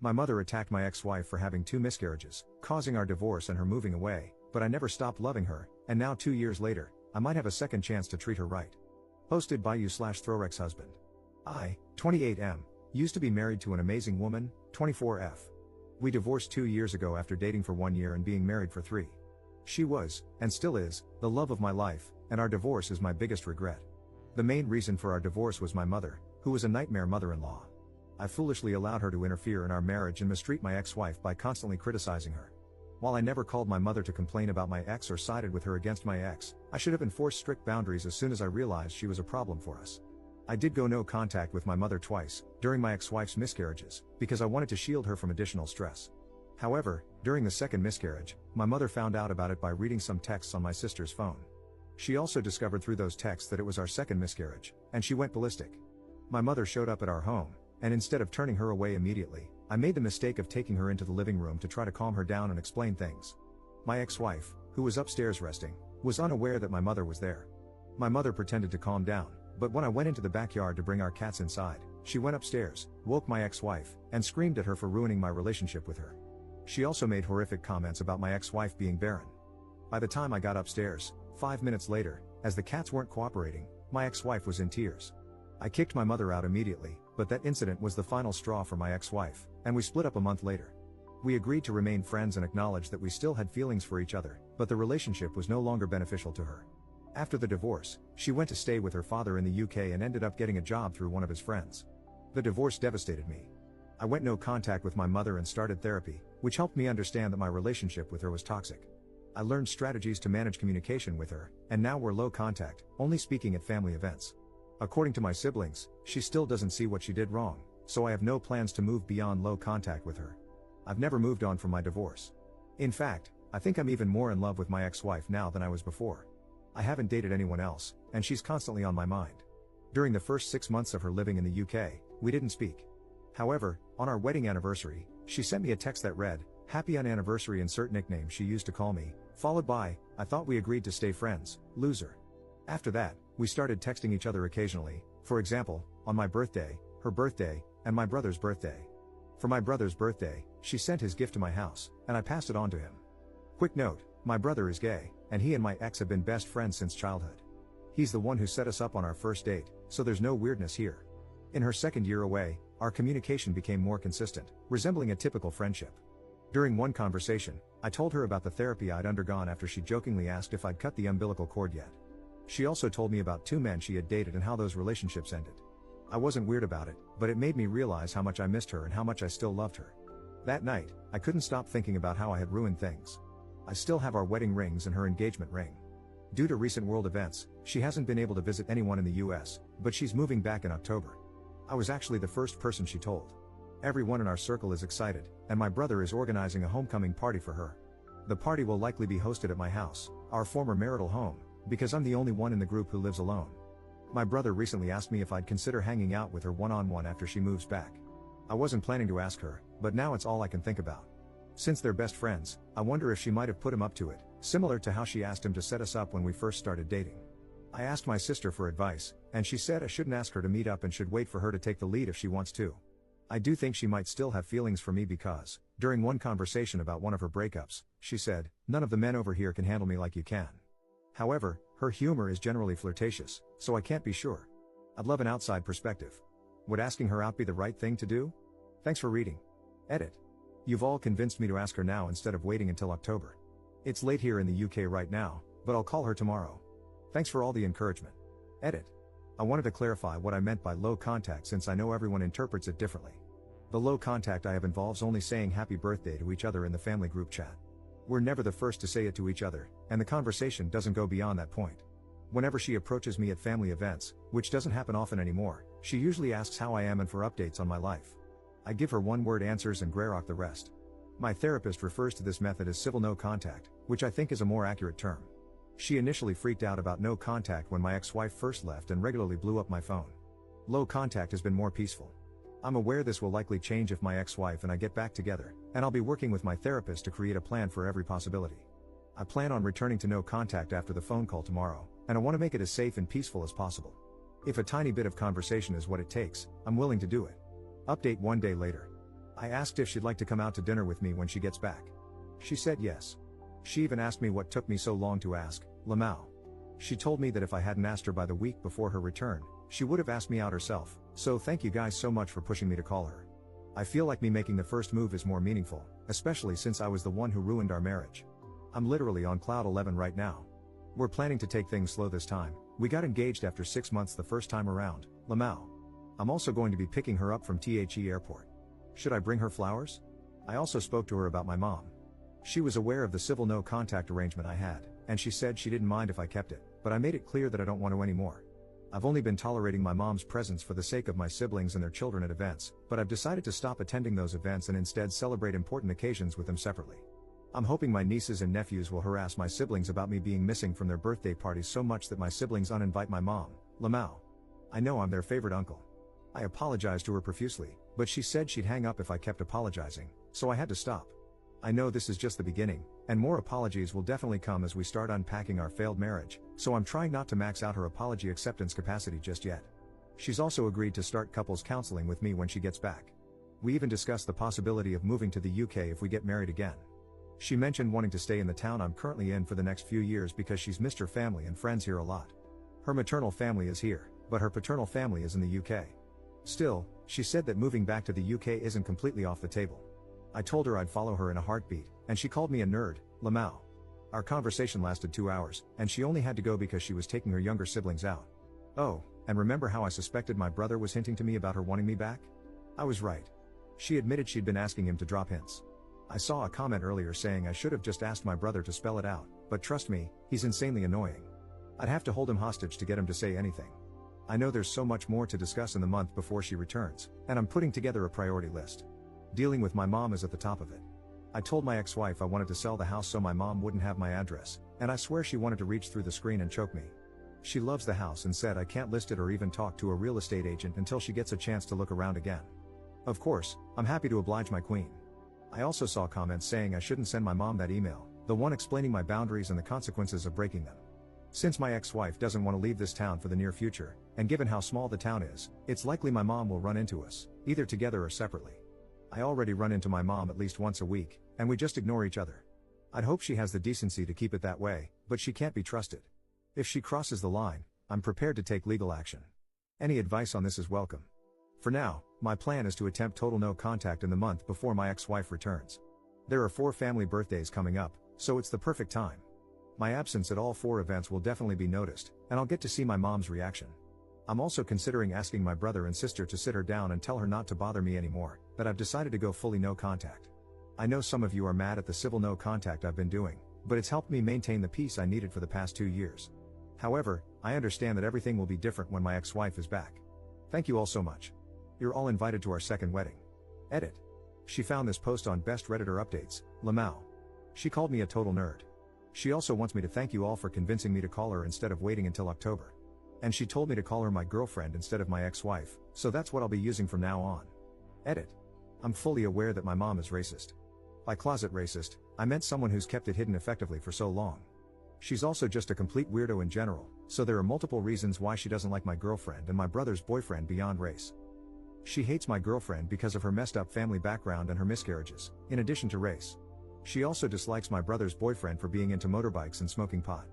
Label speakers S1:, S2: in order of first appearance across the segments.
S1: My mother attacked my ex-wife for having 2 miscarriages, causing our divorce and her moving away, but I never stopped loving her, and now 2 years later, I might have a second chance to treat her right. Posted by you/Throwrex husband. I, 28M, used to be married to an amazing woman, 24F. We divorced 2 years ago after dating for 1 year and being married for 3. She was, and still is, the love of my life, and our divorce is my biggest regret. The main reason for our divorce was my mother, who was a nightmare mother-in-law. I foolishly allowed her to interfere in our marriage and mistreat my ex-wife by constantly criticizing her. While I never called my mother to complain about my ex or sided with her against my ex, I should have enforced strict boundaries as soon as I realized she was a problem for us. I did go no contact with my mother twice, during my ex-wife's miscarriages, because I wanted to shield her from additional stress. However, during the second miscarriage, my mother found out about it by reading some texts on my sister's phone. She also discovered through those texts that it was our second miscarriage, and she went ballistic. My mother showed up at our home, and instead of turning her away immediately, I made the mistake of taking her into the living room to try to calm her down and explain things. My ex-wife, who was upstairs resting, was unaware that my mother was there. My mother pretended to calm down, but when I went into the backyard to bring our cats inside, she went upstairs, woke my ex-wife, and screamed at her for ruining my relationship with her. She also made horrific comments about my ex-wife being barren. By the time I got upstairs, 5 minutes later, as the cats weren't cooperating, my ex-wife was in tears. I kicked my mother out immediately, but that incident was the final straw for my ex-wife, and we split up a month later. We agreed to remain friends and acknowledged that we still had feelings for each other, but the relationship was no longer beneficial to her. After the divorce, she went to stay with her father in the UK and ended up getting a job through one of his friends. The divorce devastated me. I went no contact with my mother and started therapy, which helped me understand that my relationship with her was toxic. I learned strategies to manage communication with her, and now we're low contact, only speaking at family events. According to my siblings, she still doesn't see what she did wrong, so I have no plans to move beyond low contact with her. I've never moved on from my divorce. In fact, I think I'm even more in love with my ex-wife now than I was before. I haven't dated anyone else, and she's constantly on my mind. During the first 6 months of her living in the UK, we didn't speak. However, on our wedding anniversary, she sent me a text that read, "Happy anniversary," insert nickname she used to call me, followed by, "I thought we agreed to stay friends, loser." After that, we started texting each other occasionally, for example, on my birthday, her birthday, and my brother's birthday. For my brother's birthday, she sent his gift to my house, and I passed it on to him. Quick note, my brother is gay, and he and my ex have been best friends since childhood. He's the one who set us up on our first date, so there's no weirdness here. In her second year away, our communication became more consistent, resembling a typical friendship. During one conversation, I told her about the therapy I'd undergone after she jokingly asked if I'd cut the umbilical cord yet. She also told me about 2 men she had dated and how those relationships ended. I wasn't weird about it, but it made me realize how much I missed her and how much I still loved her. That night, I couldn't stop thinking about how I had ruined things. I still have our wedding rings and her engagement ring. Due to recent world events, she hasn't been able to visit anyone in the US, but she's moving back in October. I was actually the first person she told. Everyone in our circle is excited, and my brother is organizing a homecoming party for her. The party will likely be hosted at my house, our former marital home, because I'm the only one in the group who lives alone. My brother recently asked me if I'd consider hanging out with her one-on-one after she moves back. I wasn't planning to ask her, but now it's all I can think about. Since they're best friends, I wonder if she might have put him up to it, similar to how she asked him to set us up when we first started dating. I asked my sister for advice, and she said I shouldn't ask her to meet up and should wait for her to take the lead if she wants to. I do think she might still have feelings for me because, during one conversation about one of her breakups, she said, "None of the men over here can handle me like you can." However, her humor is generally flirtatious, so I can't be sure. I'd love an outside perspective. Would asking her out be the right thing to do? Thanks for reading. Edit. You've all convinced me to ask her now instead of waiting until October. It's late here in the UK right now, but I'll call her tomorrow. Thanks for all the encouragement. Edit. I wanted to clarify what I meant by low contact since I know everyone interprets it differently. The low contact I have involves only saying happy birthday to each other in the family group chat. We're never the first to say it to each other, and the conversation doesn't go beyond that point. Whenever she approaches me at family events, which doesn't happen often anymore, she usually asks how I am and for updates on my life. I give her one-word answers and greyrock the rest. My therapist refers to this method as civil no contact, which I think is a more accurate term. She initially freaked out about no contact when my ex-wife first left and regularly blew up my phone. Low contact has been more peaceful. I'm aware this will likely change if my ex-wife and I get back together, and I'll be working with my therapist to create a plan for every possibility. I plan on returning to no contact after the phone call tomorrow, and I want to make it as safe and peaceful as possible. If a tiny bit of conversation is what it takes, I'm willing to do it. Update 1 day later. I asked if she'd like to come out to dinner with me when she gets back. She said yes. She even asked me what took me so long to ask, Lamau. She told me that if I hadn't asked her by the week before her return, she would have asked me out herself, so thank you guys so much for pushing me to call her. I feel like me making the first move is more meaningful, especially since I was the one who ruined our marriage. I'm literally on cloud 11 right now. We're planning to take things slow this time. We got engaged after 6 months the first time around, Lamau. I'm also going to be picking her up from THE airport. Should I bring her flowers? I also spoke to her about my mom. She was aware of the civil no contact arrangement I had, and she said she didn't mind if I kept it, but I made it clear that I don't want to anymore. I've only been tolerating my mom's presence for the sake of my siblings and their children at events, but I've decided to stop attending those events and instead celebrate important occasions with them separately. I'm hoping my nieces and nephews will harass my siblings about me being missing from their birthday parties so much that my siblings uninvite my mom, Lamau. I know I'm their favorite uncle. I apologized to her profusely, but she said she'd hang up if I kept apologizing, so I had to stop. I know this is just the beginning, and more apologies will definitely come as we start unpacking our failed marriage, so I'm trying not to max out her apology acceptance capacity just yet. She's also agreed to start couples counseling with me when she gets back. We even discussed the possibility of moving to the UK if we get married again. She mentioned wanting to stay in the town I'm currently in for the next few years because she's missed her family and friends here a lot. Her maternal family is here, but her paternal family is in the UK. Still, she said that moving back to the UK isn't completely off the table. I told her I'd follow her in a heartbeat, and she called me a nerd, Lamau. Our conversation lasted 2 hours, and she only had to go because she was taking her younger siblings out. Oh, and remember how I suspected my brother was hinting to me about her wanting me back? I was right. She admitted she'd been asking him to drop hints. I saw a comment earlier saying I should have just asked my brother to spell it out, but trust me, he's insanely annoying. I'd have to hold him hostage to get him to say anything. I know there's so much more to discuss in the month before she returns, and I'm putting together a priority list. Dealing with my mom is at the top of it. I told my ex-wife I wanted to sell the house so my mom wouldn't have my address, and I swear she wanted to reach through the screen and choke me. She loves the house and said I can't list it or even talk to a real estate agent until she gets a chance to look around again. Of course, I'm happy to oblige my queen. I also saw comments saying I shouldn't send my mom that email, the one explaining my boundaries and the consequences of breaking them. Since my ex-wife doesn't want to leave this town for the near future, and given how small the town is, it's likely my mom will run into us, either together or separately. I already run into my mom at least once a week, and we just ignore each other. I'd hope she has the decency to keep it that way, but she can't be trusted. If she crosses the line, I'm prepared to take legal action. Any advice on this is welcome. For now, my plan is to attempt total no contact in the month before my ex-wife returns. There are 4 family birthdays coming up, so it's the perfect time. My absence at all 4 events will definitely be noticed, and I'll get to see my mom's reaction. I'm also considering asking my brother and sister to sit her down and tell her not to bother me anymore, that I've decided to go fully no contact. I know some of you are mad at the civil no contact I've been doing, but it's helped me maintain the peace I needed for the past 2 years. However, I understand that everything will be different when my ex-wife is back. Thank you all so much. You're all invited to our second wedding. Edit. She found this post on Best Redditor Updates, Lamau. She called me a total nerd. She also wants me to thank you all for convincing me to call her instead of waiting until October. And she told me to call her my girlfriend instead of my ex-wife, so that's what I'll be using from now on. Edit. I'm fully aware that my mom is racist. By closet racist, I meant someone who's kept it hidden effectively for so long. She's also just a complete weirdo in general, so there are multiple reasons why she doesn't like my girlfriend and my brother's boyfriend beyond race. She hates my girlfriend because of her messed up family background and her miscarriages, in addition to race. She also dislikes my brother's boyfriend for being into motorbikes and smoking pot.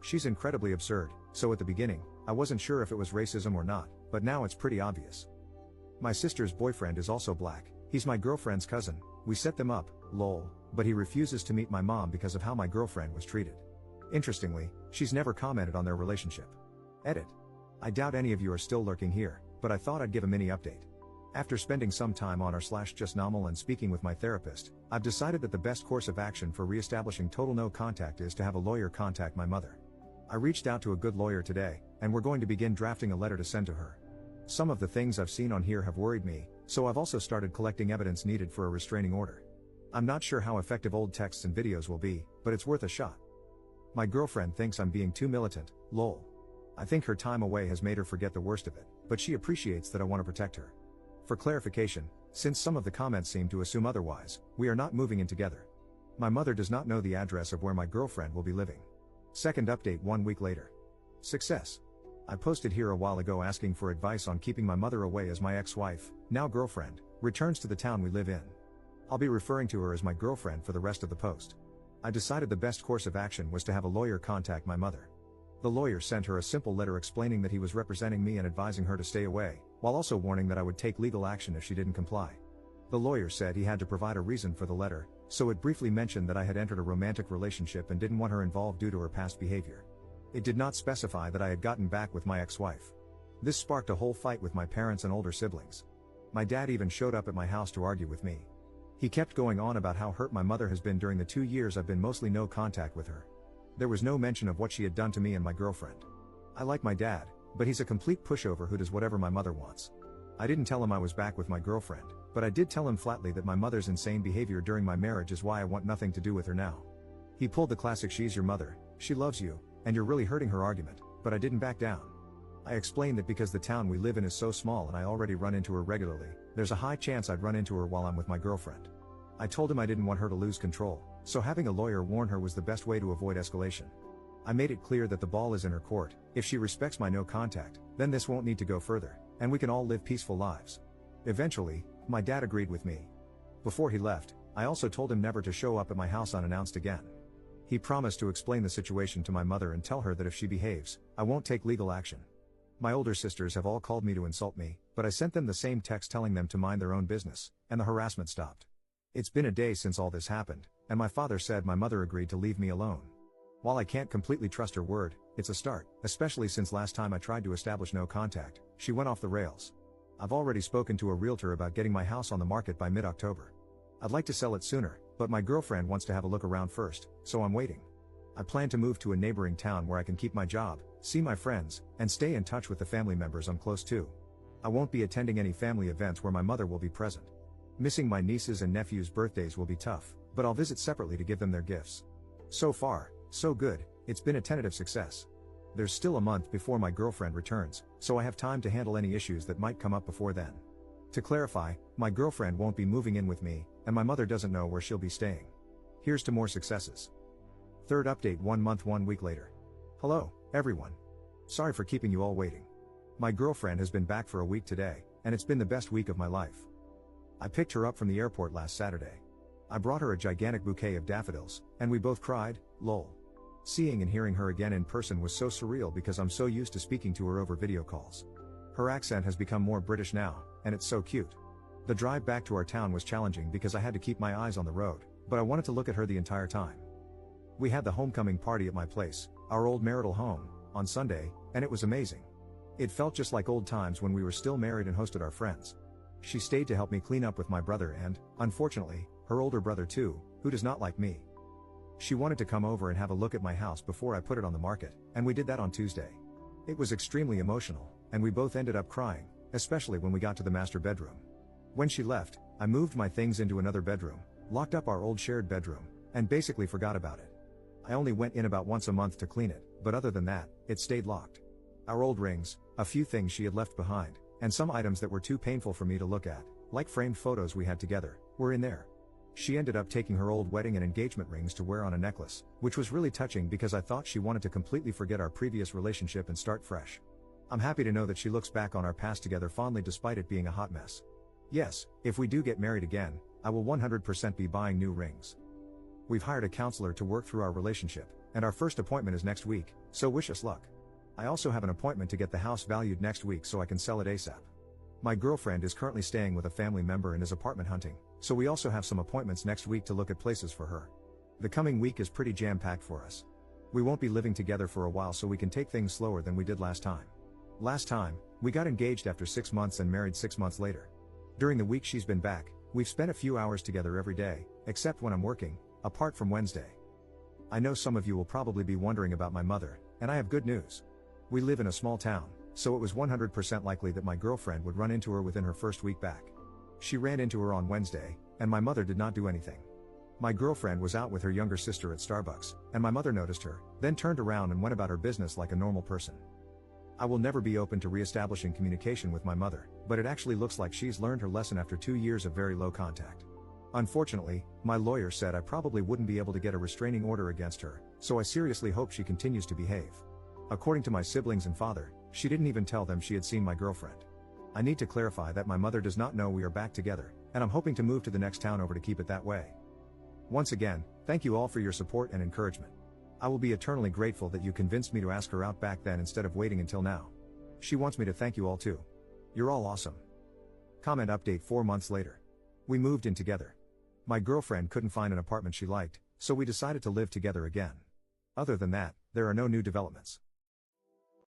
S1: She's incredibly absurd, so at the beginning, I wasn't sure if it was racism or not, but now it's pretty obvious. My sister's boyfriend is also black, he's my girlfriend's cousin, we set them up, lol, but he refuses to meet my mom because of how my girlfriend was treated. Interestingly, she's never commented on their relationship. Edit. I doubt any of you are still lurking here, but I thought I'd give a mini update. After spending some time on r/justnormal and speaking with my therapist, I've decided that the best course of action for re-establishing total no contact is to have a lawyer contact my mother. I reached out to a good lawyer today, and we're going to begin drafting a letter to send to her. Some of the things I've seen on here have worried me, so I've also started collecting evidence needed for a restraining order. I'm not sure how effective old texts and videos will be, but it's worth a shot. My girlfriend thinks I'm being too militant, lol. I think her time away has made her forget the worst of it, but she appreciates that I want to protect her. For clarification, since some of the comments seem to assume otherwise, we are not moving in together. My mother does not know the address of where my girlfriend will be living. Second update 1 week later. Success. I posted here a while ago asking for advice on keeping my mother away as my ex-wife, now girlfriend, returns to the town we live in. I'll be referring to her as my girlfriend for the rest of the post. I decided the best course of action was to have a lawyer contact my mother. The lawyer sent her a simple letter explaining that he was representing me and advising her to stay away, while also warning that I would take legal action if she didn't comply. The lawyer said he had to provide a reason for the letter, so it briefly mentioned that I had entered a romantic relationship and didn't want her involved due to her past behavior. It did not specify that I had gotten back with my ex-wife. This sparked a whole fight with my parents and older siblings. My dad even showed up at my house to argue with me. He kept going on about how hurt my mother has been during the 2 years I've been mostly no contact with her. There was no mention of what she had done to me and my girlfriend. I like my dad, but he's a complete pushover who does whatever my mother wants. I didn't tell him I was back with my girlfriend, but I did tell him flatly that my mother's insane behavior during my marriage is why I want nothing to do with her now. He pulled the classic "she's your mother, she loves you, and you're really hurting her" argument, but I didn't back down. I explained that because the town we live in is so small and I already run into her regularly, there's a high chance I'd run into her while I'm with my girlfriend. I told him I didn't want her to lose control, so having a lawyer warn her was the best way to avoid escalation. I made it clear that the ball is in her court. If she respects my no contact, then this won't need to go further, and we can all live peaceful lives. Eventually, my dad agreed with me. Before he left, I also told him never to show up at my house unannounced again. He promised to explain the situation to my mother and tell her that if she behaves, I won't take legal action. My older sisters have all called me to insult me, but I sent them the same text telling them to mind their own business, and the harassment stopped. It's been a day since all this happened, and my father said my mother agreed to leave me alone. While I can't completely trust her word, it's a start, especially since last time I tried to establish no contact, she went off the rails. I've already spoken to a realtor about getting my house on the market by mid-October. I'd like to sell it sooner, but my girlfriend wants to have a look around first, so I'm waiting. I plan to move to a neighboring town where I can keep my job, see my friends, and stay in touch with the family members I'm close to. I won't be attending any family events where my mother will be present. Missing my nieces and nephews' birthdays will be tough, but I'll visit separately to give them their gifts. So far, so good, it's been a tentative success. There's still a month before my girlfriend returns, so I have time to handle any issues that might come up before then. To clarify, my girlfriend won't be moving in with me, and my mother doesn't know where she'll be staying. Here's to more successes. Third update 1 month 1 week later. Hello, everyone. Sorry for keeping you all waiting. My girlfriend has been back for a week today, and it's been the best week of my life. I picked her up from the airport last Saturday. I brought her a gigantic bouquet of daffodils, and we both cried, lol. Seeing and hearing her again in person was so surreal because I'm so used to speaking to her over video calls. Her accent has become more British now, and it's so cute. The drive back to our town was challenging because I had to keep my eyes on the road, but I wanted to look at her the entire time. We had the homecoming party at my place, our old marital home, on Sunday, and it was amazing. It felt just like old times when we were still married and hosted our friends. She stayed to help me clean up with my brother and, unfortunately, her older brother too, who does not like me. She wanted to come over and have a look at my house before I put it on the market, and we did that on Tuesday. It was extremely emotional, and we both ended up crying, especially when we got to the master bedroom. When she left, I moved my things into another bedroom, locked up our old shared bedroom, and basically forgot about it. I only went in about once a month to clean it, but other than that, it stayed locked. Our old rings, a few things she had left behind, and some items that were too painful for me to look at, like framed photos we had together, were in there. She ended up taking her old wedding and engagement rings to wear on a necklace, which was really touching because I thought she wanted to completely forget our previous relationship and start fresh. I'm happy to know that she looks back on our past together fondly despite it being a hot mess. Yes, if we do get married again, I will 100% be buying new rings. We've hired a counselor to work through our relationship, and our first appointment is next week, so wish us luck. I also have an appointment to get the house valued next week so I can sell it ASAP. My girlfriend is currently staying with a family member and is apartment hunting, so we also have some appointments next week to look at places for her. The coming week is pretty jam-packed for us. We won't be living together for a while so we can take things slower than we did last time. Last time, we got engaged after 6 months and married 6 months later. During the week she's been back, we've spent a few hours together every day, except when I'm working, apart from Wednesday. I know some of you will probably be wondering about my mother, and I have good news. We live in a small town, so it was 100% likely that my girlfriend would run into her within her first week back. She ran into her on Wednesday, and my mother did not do anything. My girlfriend was out with her younger sister at Starbucks, and my mother noticed her, then turned around and went about her business like a normal person. I will never be open to re-establishing communication with my mother, but it actually looks like she's learned her lesson after 2 years of very low contact. Unfortunately, my lawyer said I probably wouldn't be able to get a restraining order against her, so I seriously hope she continues to behave. According to my siblings and father, she didn't even tell them she had seen my girlfriend. I need to clarify that my mother does not know we are back together, and I'm hoping to move to the next town over to keep it that way. Once again, thank you all for your support and encouragement. I will be eternally grateful that you convinced me to ask her out back then instead of waiting until now. She wants me to thank you all too. You're all awesome. Comment update 4 months later. We moved in together. My girlfriend couldn't find an apartment she liked, so we decided to live together again. Other than that, there are no new developments.